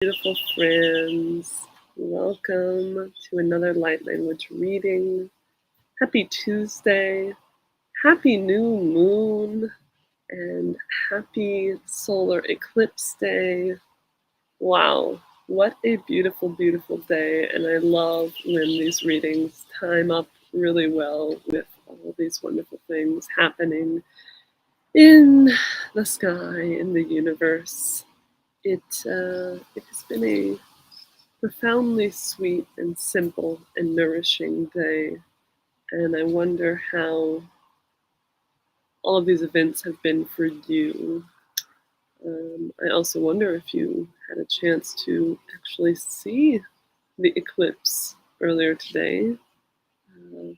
Beautiful friends, welcome to another light language reading. Happy Tuesday, happy new moon, and happy solar eclipse day. Wow, what a beautiful, beautiful day. And I love when these readings time up really well with all these wonderful things happening in the sky, in the universe. It has been a profoundly sweet and simple and nourishing day, and I wonder how all of these events have been for you. I also wonder if you had a chance to actually see the eclipse earlier today. I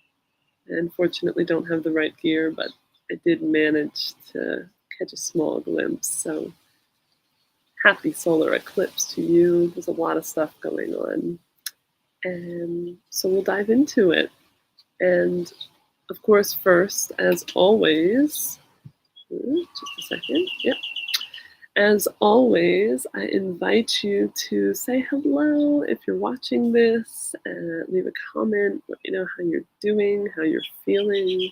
unfortunately don't have the right gear, but I did manage to catch a small glimpse. So happy solar eclipse to you. There's a lot of stuff going on. And so we'll dive into it. And of course, first, as always, just a second, yep. As always, I invite you to say hello if you're watching this, leave a comment, let me know how you're doing, how you're feeling.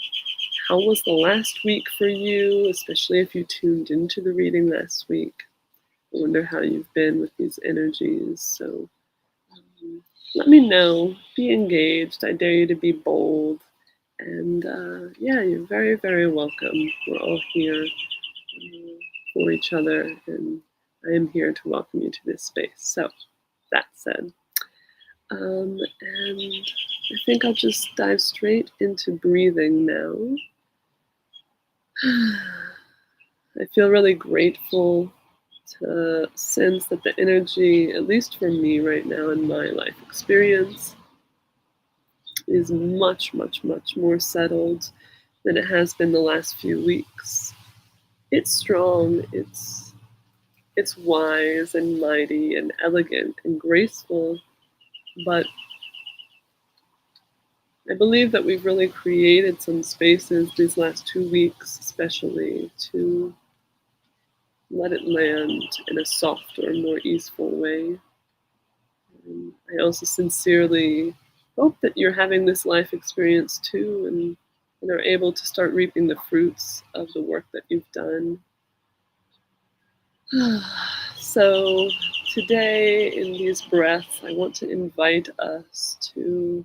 How was the last week for you, especially if you tuned into the reading last week? I wonder how you've been with these energies. So let me know, be engaged. I dare you to be bold. And yeah, you're very, very welcome. We're all here for each other, and I am here to welcome you to this space. So, that said, and I think I'll just dive straight into breathing now. I feel really grateful to sense that the energy, at least for me right now in my life experience, is much, much, much more settled than it has been the last few weeks. It's strong, it's wise and mighty and elegant and graceful, but I believe that we've really created some spaces these last 2 weeks, especially, to let it land in a softer, more easeful way. And I also sincerely hope that you're having this life experience too, and are able to start reaping the fruits of the work that you've done. So today, in these breaths, I want to invite us to,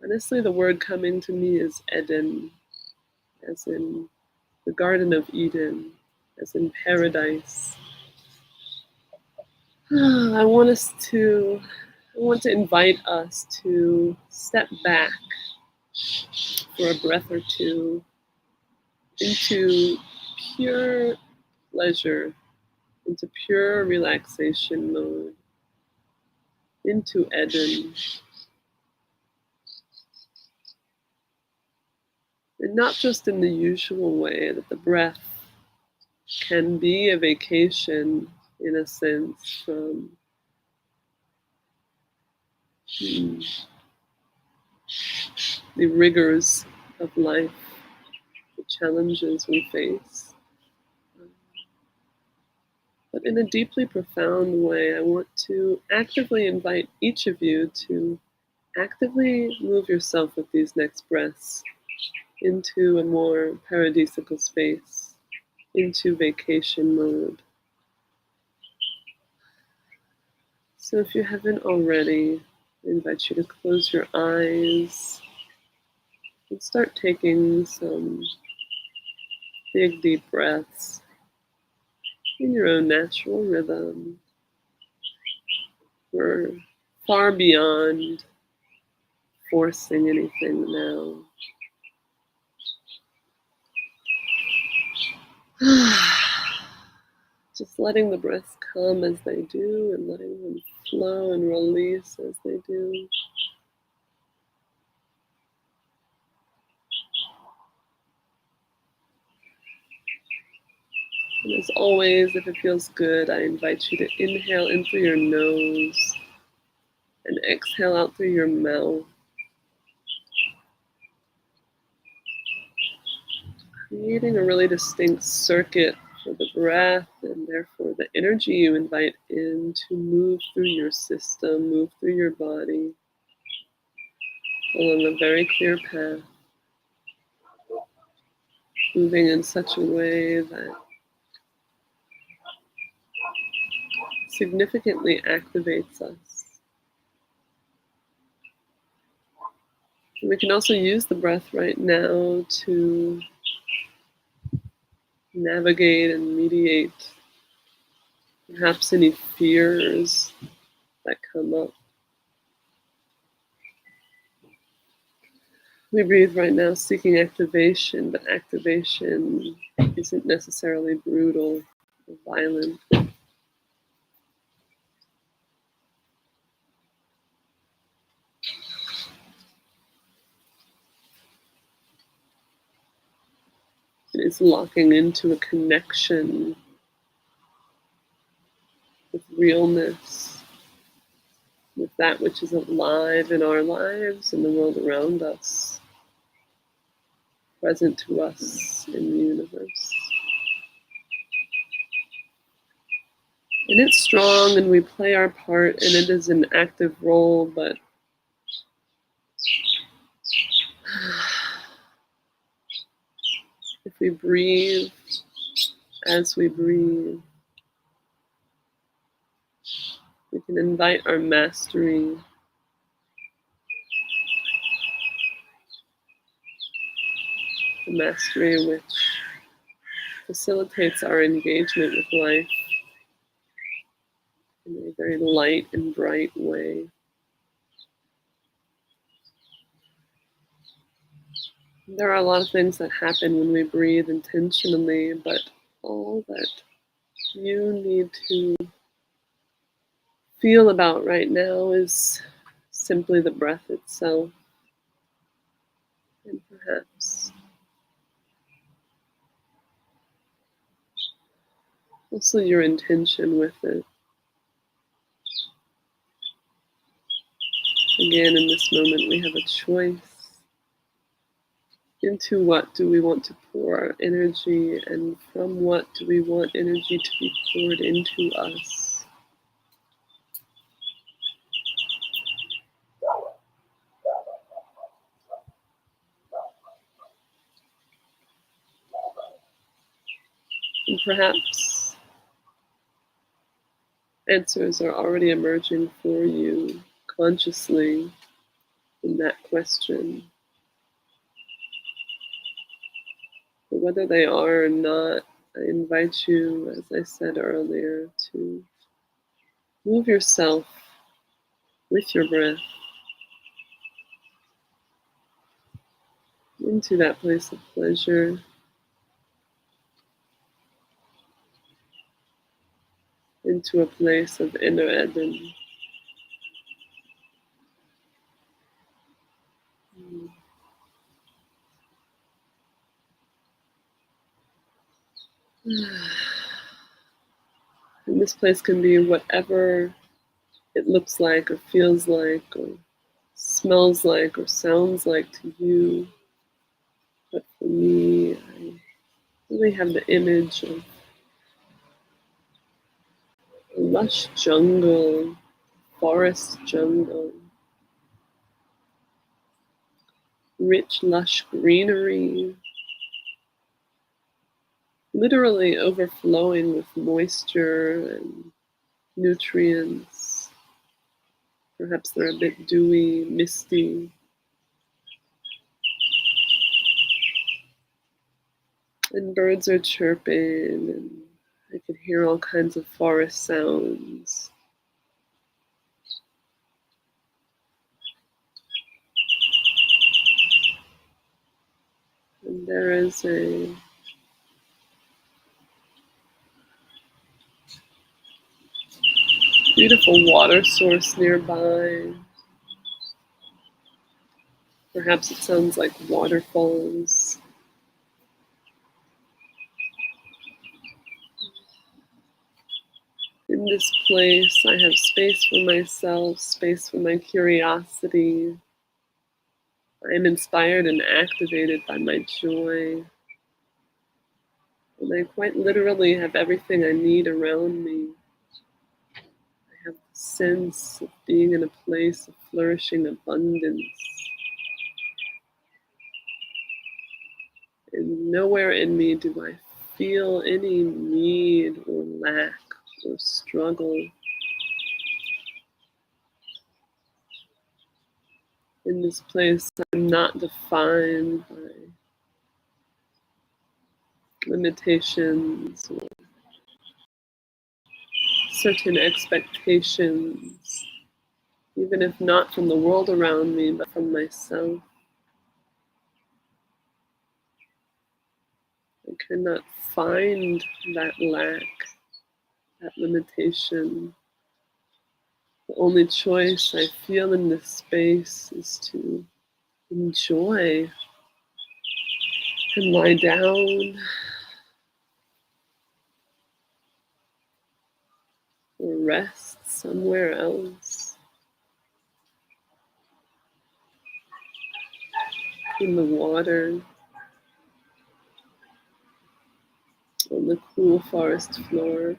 honestly, the word coming to me is Eden, as in the Garden of Eden, as in paradise. I want to invite us to step back for a breath or two into pure pleasure, into pure relaxation mode, into Eden. And not just in the usual way that the breath can be a vacation, in a sense, from the rigors of life, the challenges we face. But in a deeply profound way, I want to actively invite each of you to actively move yourself with these next breaths into a more paradisical space, into vacation mode. So if you haven't already, I invite you to close your eyes and start taking some big, deep breaths in your own natural rhythm. We're far beyond forcing anything now. Just letting the breaths come as they do and letting them flow and release as they do. And as always, if it feels good, I invite you to inhale in through your nose and exhale out through your mouth, creating a really distinct circuit for the breath, and therefore the energy you invite in to move through your system, move through your body along a very clear path, moving in such a way that significantly activates us. And we can also use the breath right now to navigate and mediate perhaps any fears that come up. We breathe right now seeking activation, but activation isn't necessarily brutal or violent. It is locking into a connection with realness, with that which is alive in our lives and the world around us, present to us in the universe. And it's strong, and we play our part, and it is an active role, but if we breathe as we breathe, we can invite our mastery, the mastery which facilitates our engagement with life in a very light and bright way. There are a lot of things that happen when we breathe intentionally, but all that you need to feel about right now is simply the breath itself, and perhaps also your intention with it. Again, in this moment, we have a choice. Into what do we want to pour our energy, and from what do we want energy to be poured into us? And perhaps answers are already emerging for you consciously in that question. But whether they are or not, I invite you, as I said earlier, to move yourself with your breath into that place of pleasure, into a place of inner Eden. And this place can be whatever it looks like or feels like or smells like or sounds like to you. But for me, I really have the image of a lush jungle, forest jungle, rich, lush greenery, literally overflowing with moisture and nutrients. Perhaps they're a bit dewy, misty. And birds are chirping, and I can hear all kinds of forest sounds. And there is a beautiful water source nearby. Perhaps it sounds like waterfalls. In this place, I have space for myself, space for my curiosity. I am inspired and activated by my joy. And I quite literally have everything I need around me. I have the sense of being in a place of flourishing abundance. And nowhere in me do I feel any need or lack or struggle. In this place, I'm not defined by limitations or certain expectations, even if not from the world around me, but from myself. I cannot find that lack, that limitation. The only choice I feel in this space is to enjoy and lie down or rest somewhere else in the water, on the cool forest floor,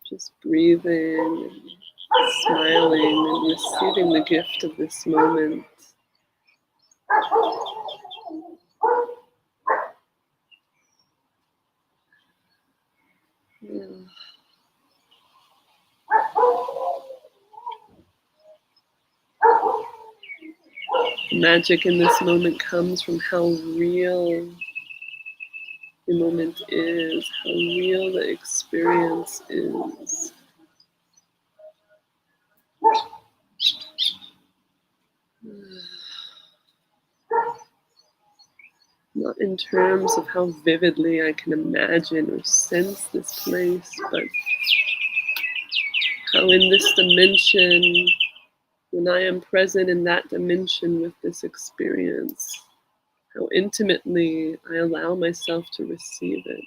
just breathing and smiling and receiving the gift of this moment. Yeah. The magic in this moment comes from how real the moment is, how real the experience is. Not in terms of how vividly I can imagine or sense this place, but how in this dimension, when I am present in that dimension with this experience, how intimately I allow myself to receive it,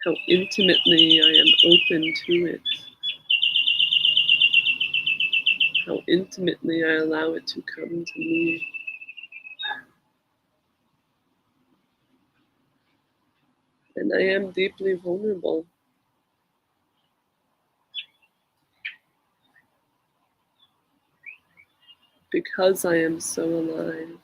how intimately I am open to it, how intimately I allow it to come to me. And I am deeply vulnerable. Because I am so alive.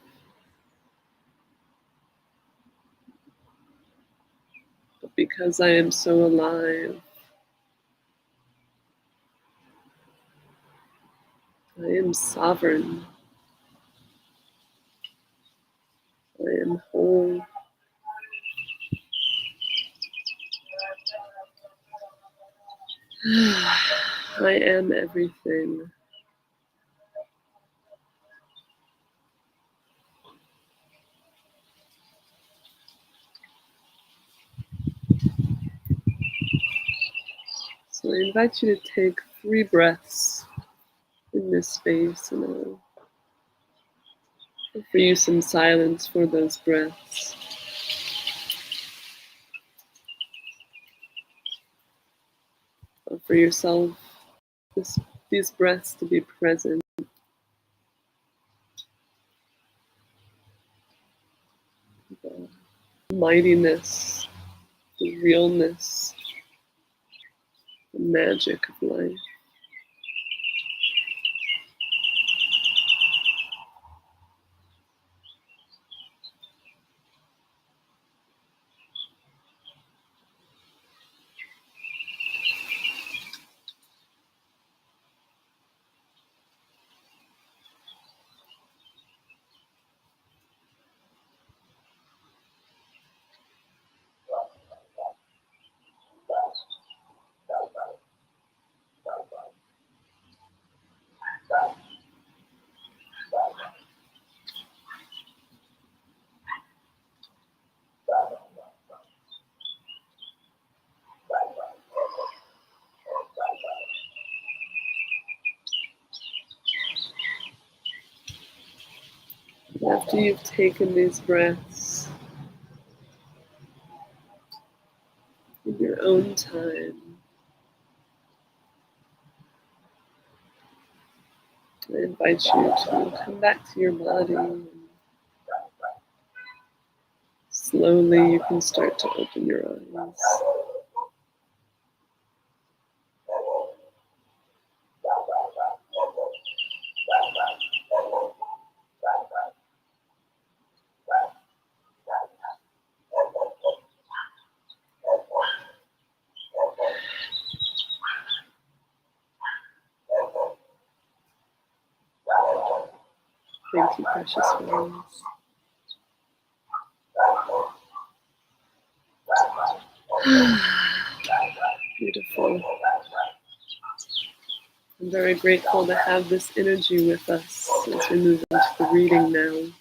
But because I am so alive, I am sovereign. I am whole. I am everything. So I invite you to take 3 breaths in this space, and I'll offer you some silence for those breaths. Offer yourself these breaths to be present. The mightiness, the realness, the magic of life. After you've taken these breaths, in your own time, I invite you to come back to your body and slowly you can start to open your eyes. Thank you, precious ones. Beautiful. I'm very grateful to have this energy with us as we move into the reading now.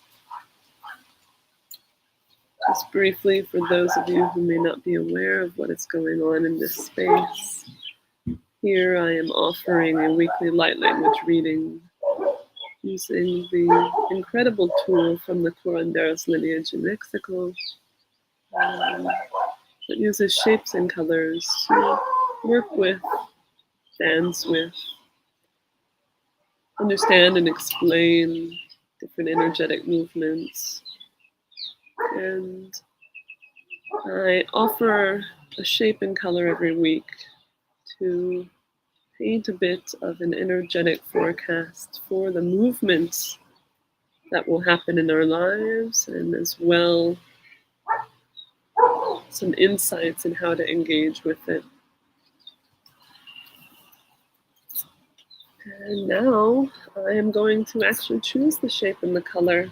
Just briefly, for those of you who may not be aware of what is going on in this space, here I am offering a weekly light language reading using the incredible tool from the Curanderos lineage in Mexico that uses shapes and colors to work with, dance with, understand and explain different energetic movements. And I offer a shape and color every week to paint a bit of an energetic forecast for the movements that will happen in our lives, and as well some insights in how to engage with it. And now I am going to actually choose the shape and the color.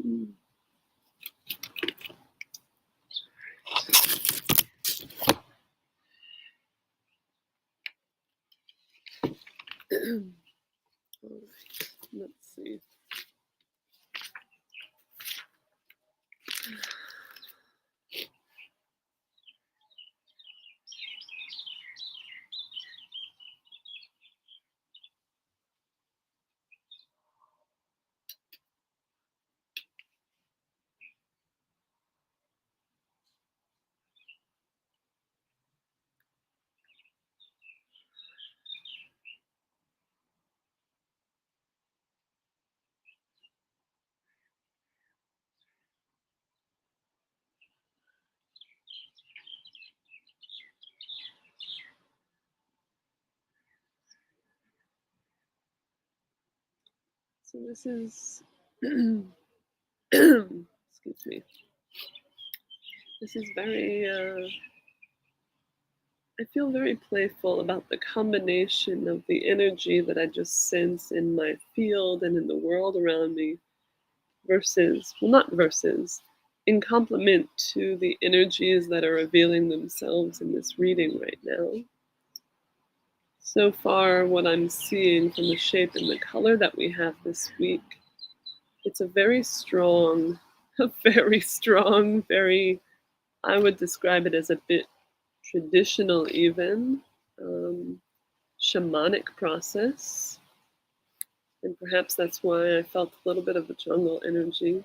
All right, let's see. So this is, excuse me, this is very, I feel very playful about the combination of the energy that I just sense in my field and in the world around me versus, well, not versus, in complement to the energies that are revealing themselves in this reading right now. So far, what I'm seeing from the shape and the color that we have this week, it's a very strong, very, I would describe it as a bit traditional even, shamanic process. And perhaps that's why I felt a little bit of the jungle energy.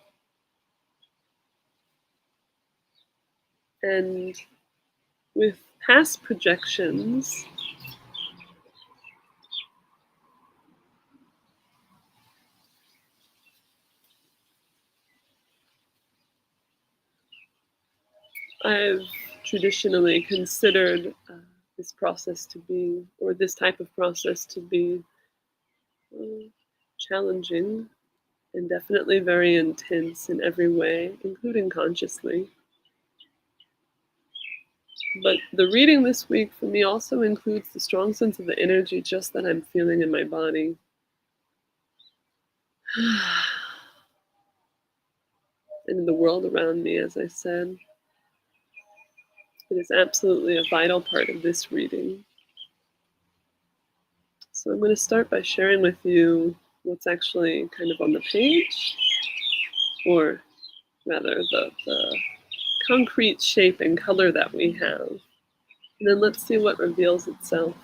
And with past projections, I've traditionally considered this process to be, or this type of process to be, challenging and definitely very intense in every way, including consciously. But the reading this week for me also includes the strong sense of the energy just that I'm feeling in my body. And in the world around me, as I said. It is absolutely a vital part of this reading. So I'm going to start by sharing with you what's actually kind of on the page, or rather the concrete shape and color that we have. And then let's see what reveals itself.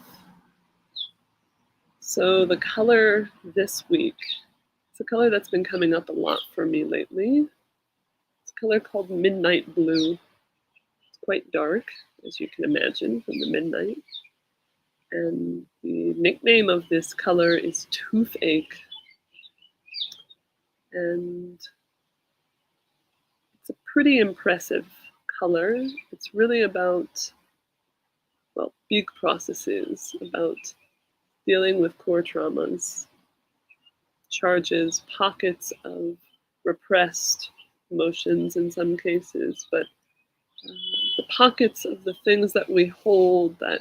So the color this week, it's a color that's been coming up a lot for me lately. It's a color called Midnight Blue. It's quite dark, as you can imagine, from the midnight. And the nickname of this color is Toothache. And it's a pretty impressive color. It's really about, well, big processes, about dealing with core traumas, charges, pockets of repressed emotions in some cases, but the pockets of the things that we hold that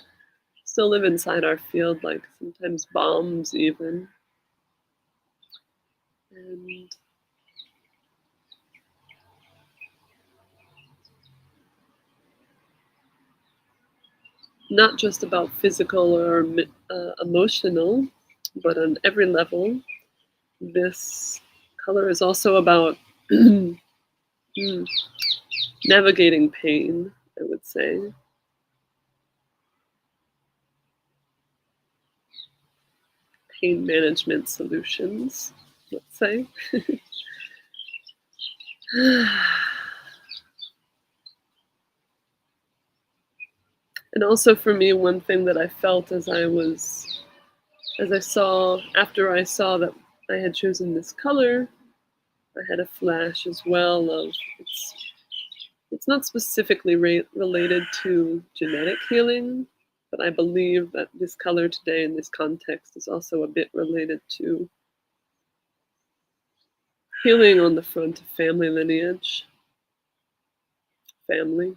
still live inside our field, like sometimes bombs even. And not just about physical or emotional, but on every level. This color is also about navigating pain, I would say. Pain management solutions, let's say. And also for me, one thing that I felt after I saw that I had chosen this color, I had a flash as well of it's not specifically related to genetic healing, but I believe that this color today in this context is also a bit related to healing on the front of family lineage, family.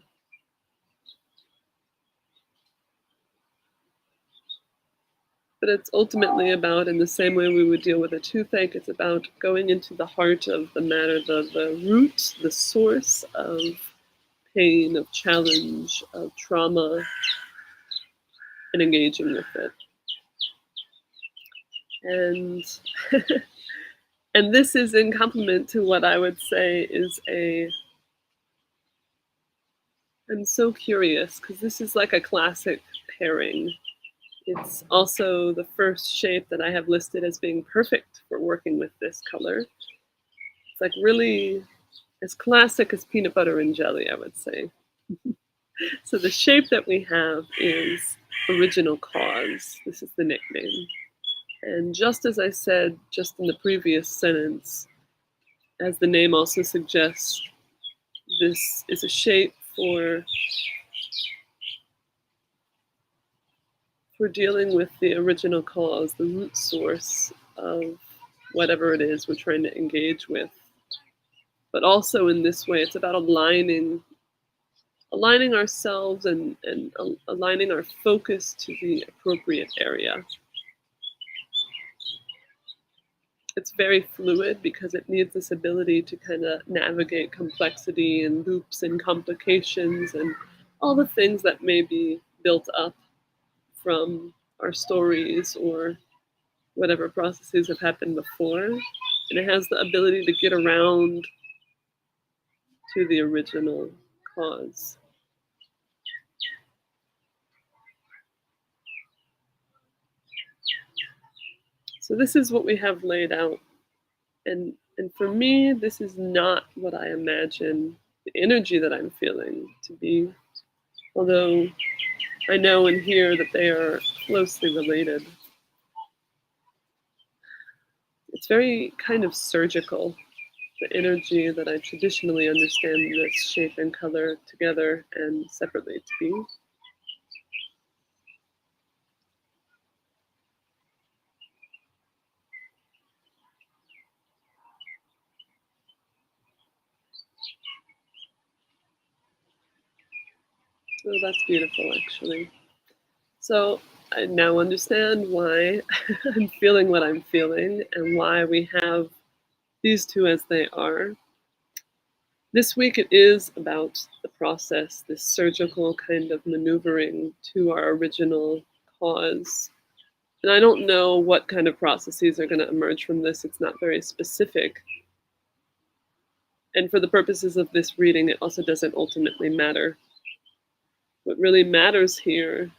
But it's ultimately about, in the same way we would deal with a toothache, it's about going into the heart of the matter, the root, the source of pain, of challenge, of trauma, and engaging with it. And and this is in complement to what I would say is I'm so curious, because this is like a classic pairing. It's also the first shape that I have listed as being perfect for working with this color. It's like really as classic as peanut butter and jelly, I would say. So the shape that we have is original cause. This is the nickname. And just as I said just in the previous sentence, as the name also suggests, this is a shape for dealing with the original cause, the root source of whatever it is we're trying to engage with. But also in this way, it's about aligning ourselves and aligning our focus to the appropriate area. It's very fluid because it needs this ability to kind of navigate complexity and loops and complications and all the things that may be built up from our stories or whatever processes have happened before. And it has the ability to get around to the original cause. So this is what we have laid out. And for me, this is not what I imagine the energy that I'm feeling to be. Although I know and hear that they are closely related. It's very kind of surgical, the energy that I traditionally understand this shape and color together and separately to be. Oh, that's beautiful, actually. So I now understand why I'm feeling what I'm feeling and why we have these two as they are. This week it is about the process, this surgical kind of maneuvering to our original cause. And I don't know what kind of processes are going to emerge from this. It's not very specific. And for the purposes of this reading, it also doesn't ultimately matter. What really matters here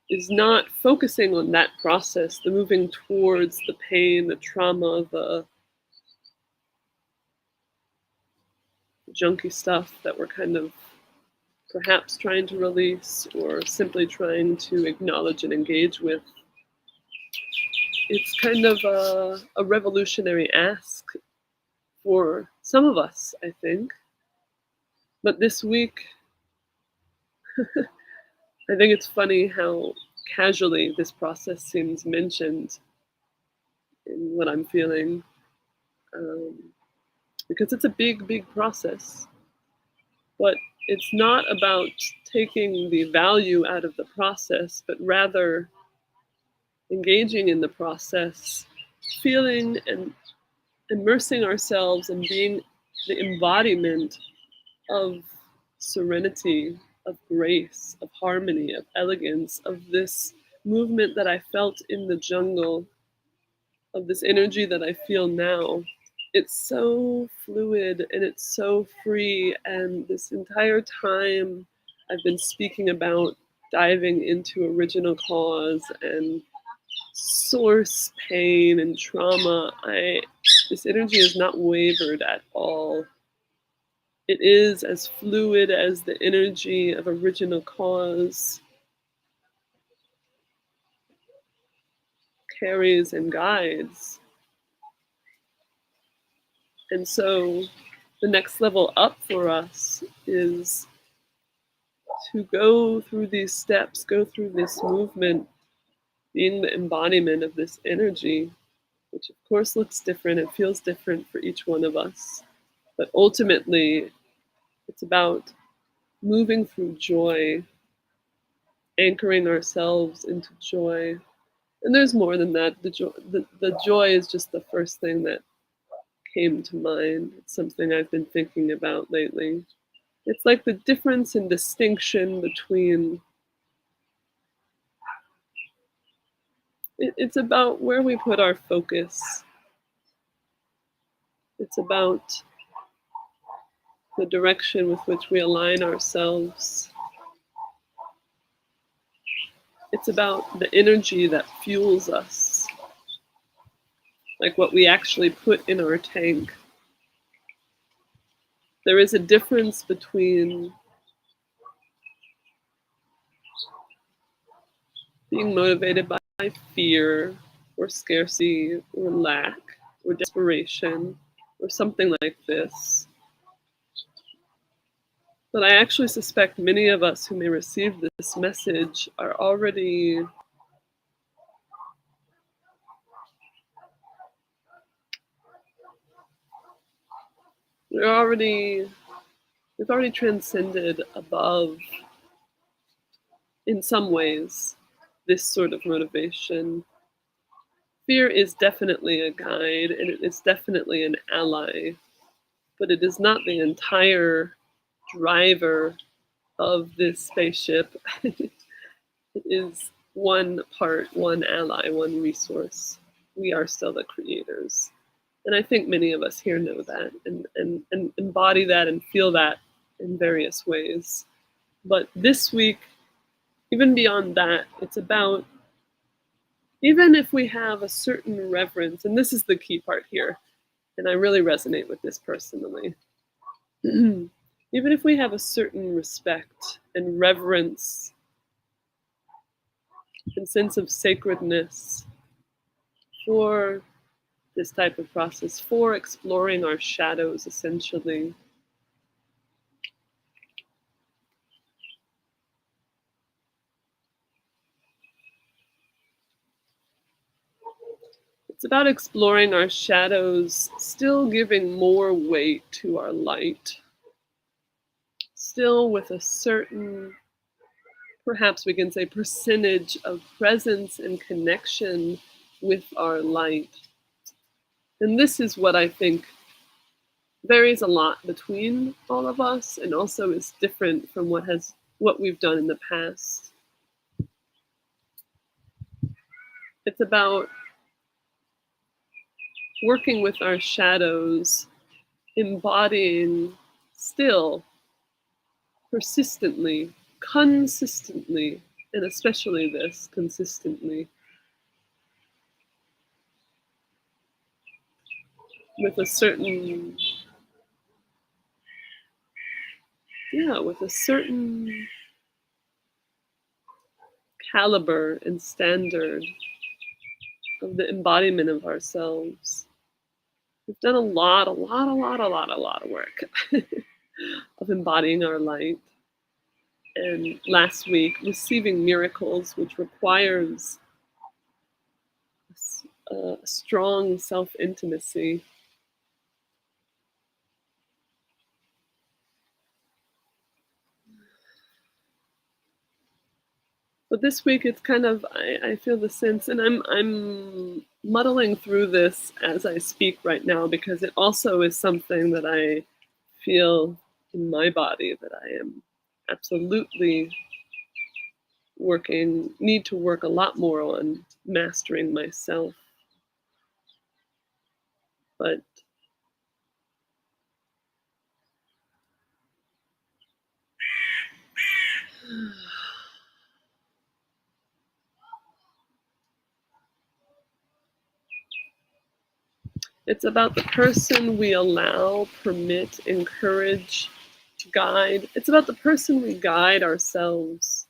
is not focusing on that process, the moving towards the pain, the trauma, the junky stuff that we're kind of perhaps trying to release or simply trying to acknowledge and engage with. It's kind of a revolutionary ask for some of us, I think. But this week, I think it's funny how casually this process seems mentioned in what I'm feeling, um, because it's a big, big process. But it's not about taking the value out of the process, but rather engaging in the process, feeling and immersing ourselves and being the embodiment of serenity, of grace, of harmony, of elegance, of this movement that I felt in the jungle, of this energy that I feel now. It's so fluid and it's so free. And this entire time, I've been speaking about diving into original cause and source pain and trauma. This energy is not wavered at all. It is as fluid as the energy of original cause carries and guides. And so the next level up for us is to go through these steps, go through this movement, being the embodiment of this energy, which of course looks different and feels different for each one of us. But ultimately, it's about moving through joy, anchoring ourselves into joy. And there's more than that. The joy is just the first thing that came to mind. It's something I've been thinking about lately. It's like the difference and distinction between, it's about where we put our focus. It's about the direction with which we align ourselves. It's about the energy that fuels us, like what we actually put in our tank. There is a difference between being motivated by fear or scarcity or lack or desperation or something like this. But I actually suspect many of us who may receive this message are already we've already transcended above, in some ways, this sort of motivation. Fear is definitely a guide and it is definitely an ally, but it is not the entire driver of this spaceship. It is one part, one ally, one resource. We are still the creators. And I think many of us here know that and embody that and feel that in various ways. But this week, even beyond that, it's about, even if we have a certain reverence, and this is the key part here, and I really resonate with this personally. Even if we have a certain respect and reverence and sense of sacredness for this type of process, for exploring our shadows, essentially, it's about exploring our shadows, still giving more weight to our light, still with a certain, perhaps we can say, percentage of presence and connection with our light. And this is what I think varies a lot between all of us and also is different from what we've done in the past. It's about working with our shadows, embodying still, persistently, consistently, and especially this, consistently, with a certain, with a certain caliber and standard of the embodiment of ourselves. We've done a lot of work of embodying our light. And last week, receiving miracles, which requires a strong self-intimacy. But this week, it's kind of, I feel the sense, and I'm muddling through this as I speak right now because it also is something that I feel in my body that I am absolutely need to work a lot more on mastering myself. But it's about the person we allow, permit, encourage, guide. It's about the person we guide ourselves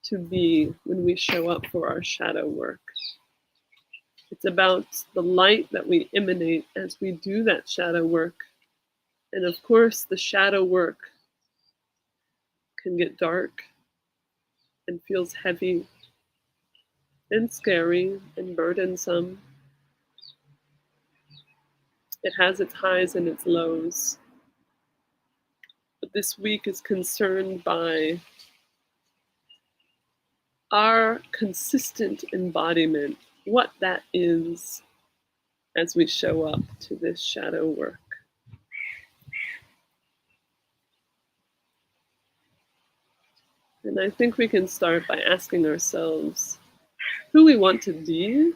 to be when we show up for our shadow work. It's about the light that we emanate as we do that shadow work. And of course, the shadow work can get dark and feels heavy and scary and burdensome. It has its highs and its lows. But this week is concerned by our consistent embodiment, what that is as we show up to this shadow work. And I think we can start by asking ourselves who we want to be.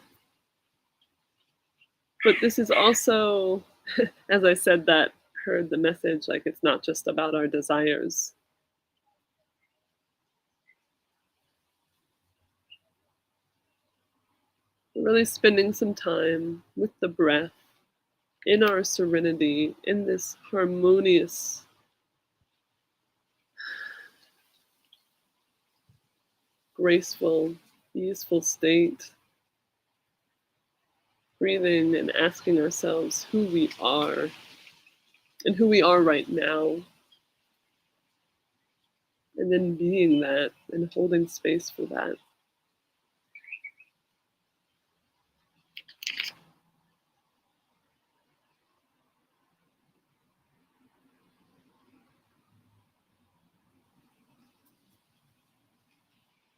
But this is also, as I said that, heard the message, like it's not just about our desires. Really spending some time with the breath, in our serenity, in this harmonious, graceful, easeful state. Breathing and asking ourselves who we are and who we are right now. And then being that and holding space for that.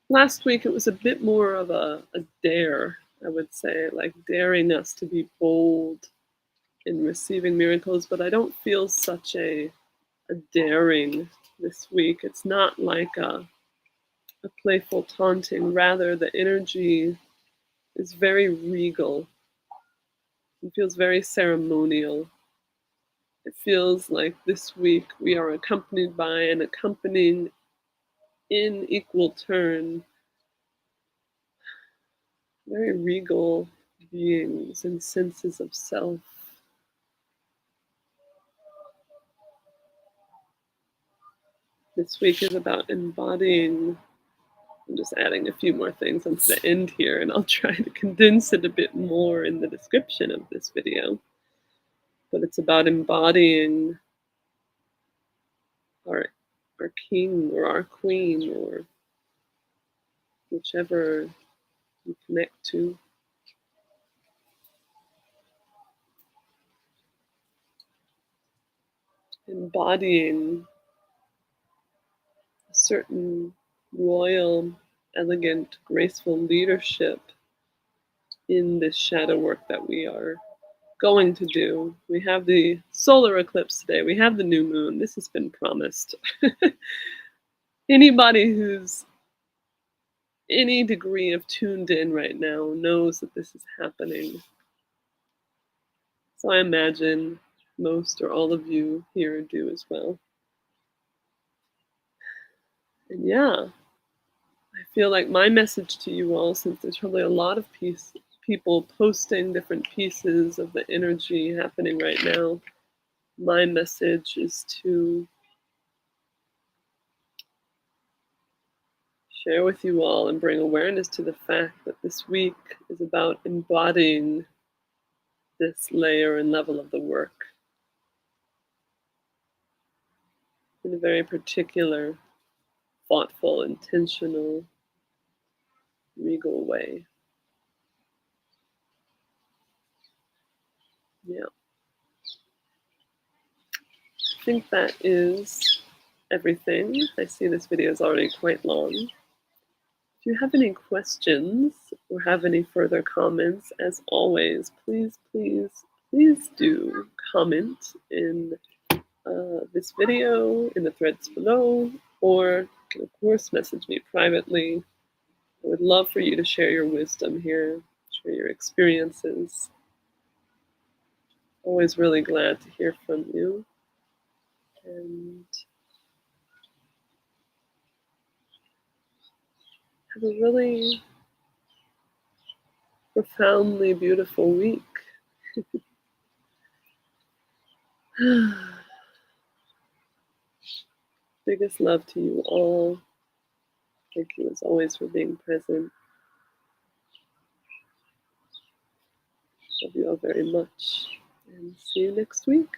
Last week, it was a bit more of a dare, I would say, like daring us to be bold in receiving miracles, but I don't feel such a daring this week. It's not like a playful taunting. Rather, the energy is very regal. It feels very ceremonial. It feels like this week we are accompanied by and accompanying in equal turn very regal beings and senses of self. This week is about embodying. I'm just adding a few more things onto the end here, and I'll try to condense it a bit more in the description of this video. But it's about embodying our king or our queen or whichever you connect to. Embodying certain royal, elegant, graceful leadership in this shadow work that we are going to do. We have the solar eclipse today. We have the new moon. This has been promised. Anybody who's any degree of tuned in right now knows that this is happening. So I imagine most or all of you here do as well. And yeah, I feel like my message to you all, since there's probably a lot of people posting different pieces of the energy happening right now, my message is to share with you all and bring awareness to the fact that this week is about embodying this layer and level of the work in a very particular, thoughtful, intentional, regal way. Yeah. I think that is everything. I see this video is already quite long. If you have any questions or have any further comments, as always, please, please, please do comment in this video, in the threads below, or of course message me privately. I would love for you to share your wisdom here, share your experiences. Always really glad to hear from you. And have a really profoundly beautiful week. Biggest love to you all. Thank you as always for being present. Love you all very much. And see you next week.